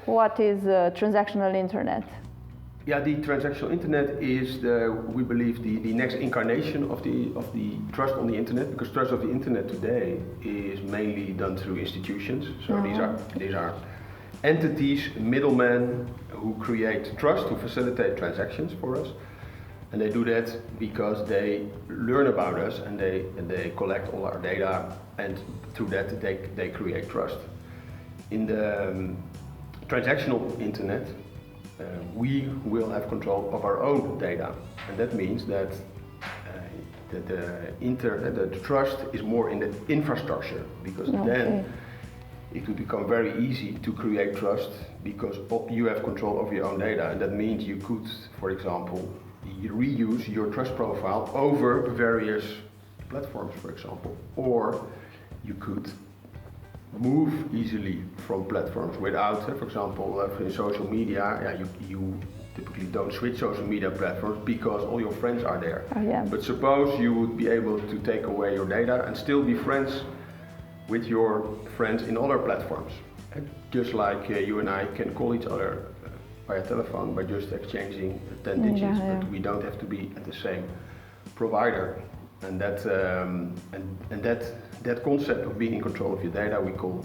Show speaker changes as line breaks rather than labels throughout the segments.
What is transactional internet?
Yeah, the transactional internet is we believe the next incarnation of the trust on the internet, because trust of the internet today is mainly done through institutions. So these are entities, middlemen who create trust to facilitate transactions for us, and they do that because they learn about us and they collect all our data, and through that they create trust. In the transactional internet, we will have control of our own data, and that means that the trust is more in the infrastructure, because then it will become very easy to create trust because you have control of your own data, and that means you could, for example, reuse your trust profile over various platforms, for example, or you could move easily from platforms without, for example, in social media, you typically don't switch social media platforms because all your friends are there. But suppose you would be able to take away your data and still be friends with your friends in other platforms. Just like you and I can call each other via telephone by just exchanging 10 digits, but we don't have to be at the same provider. And that concept of being in control of your data we call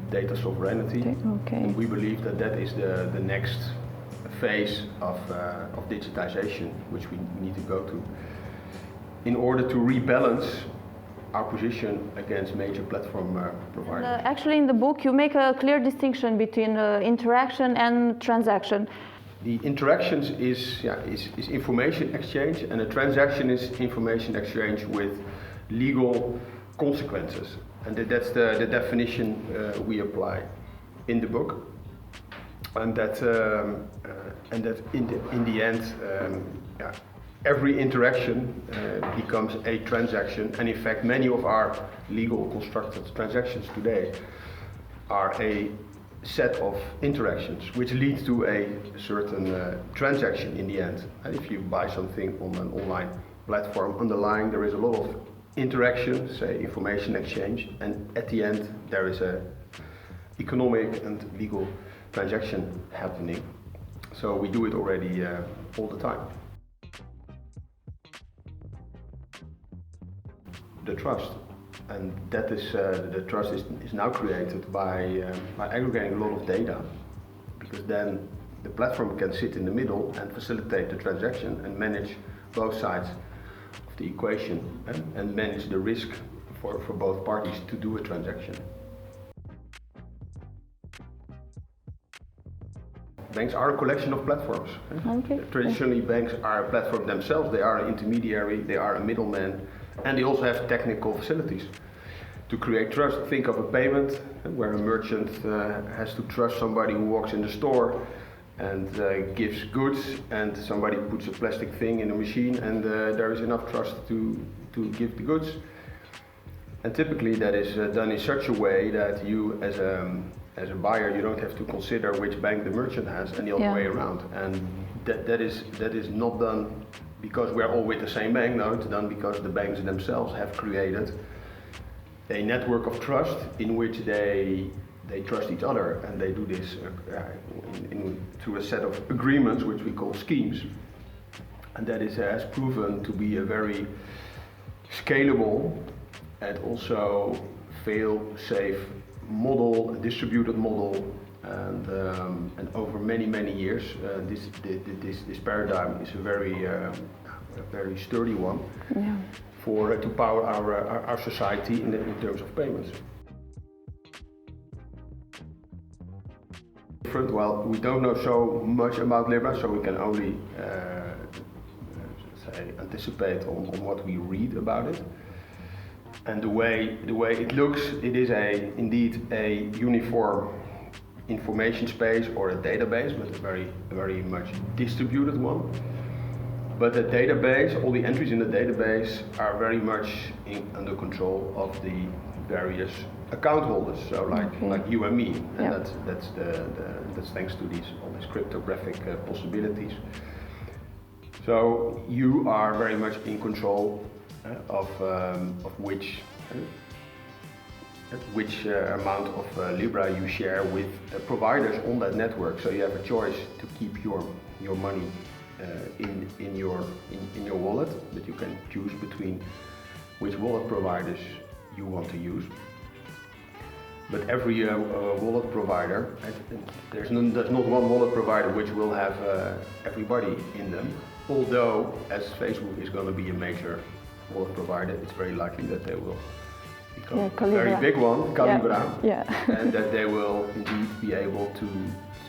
data sovereignty. And we believe that is the next phase of digitization which we need to go to in order to rebalance our position against major platform providers.
Actually, in the book you make a clear distinction between interaction and transaction.
The interactions is information exchange, and a transaction is information exchange with legal consequences, and that's the definition we apply in the book, and that in the end every interaction becomes a transaction, and in fact many of our legal constructed transactions today are a set of interactions which lead to a certain transaction in the end. And if you buy something on an online platform, underlying there is a lot of interaction, say information exchange, and at the end there is a economic and legal transaction happening. So we do it already all the time. The trust. And that is the trust is now created by aggregating a lot of data, because then the platform can sit in the middle and facilitate the transaction and manage both sides of the equation and manage the risk for both parties to do a transaction. Banks are a collection of platforms. Traditionally, banks are a platform themselves. They are an intermediary, they are a middleman, and they also have technical facilities to create trust. Think of a payment where a merchant has to trust somebody who walks in the store and gives goods, and somebody puts a plastic thing in a machine, and there is enough trust to give the goods. And typically that is done in such a way that you as a buyer, you don't have to consider which bank the merchant has, and the other way around. And that is not done because we're all with the same bank. No, it's done because the banks themselves have created a network of trust in which they trust each other, and they do this through a set of agreements which we call schemes. And that has proven to be a very scalable and also fail-safe model, a distributed model, and over many years, this paradigm is a very sturdy one to power our society in terms of payments. Well, we don't know so much about Libra, so we can only anticipate on what we read about it. And the way it looks, it is indeed a uniform information space or a database, but a very much distributed one. But the database, all the entries in the database are very much under control of the various account holders. So like you and me, and that's thanks to all these cryptographic possibilities. So you are very much in control of which which amount of Libra you share with providers on that network. So you have a choice to keep your money in your wallet, but you can choose between which wallet providers you want to use. But every wallet provider, there's not one wallet provider which will have everybody in them. Although, as Facebook is going to be a major wallet provider, it's very likely that they will become a very big one, Calibra, and that they will indeed be able to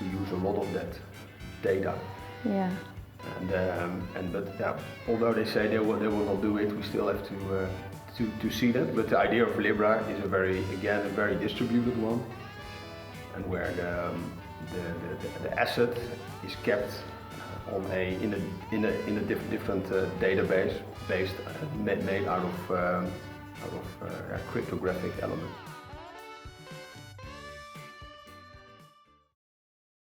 use a lot of that data.
Yeah.
But although they say they will not do it, we still have to see that. But the idea of Libra is a very distributed one, and where the asset is kept in a different database made out of cryptographic elements.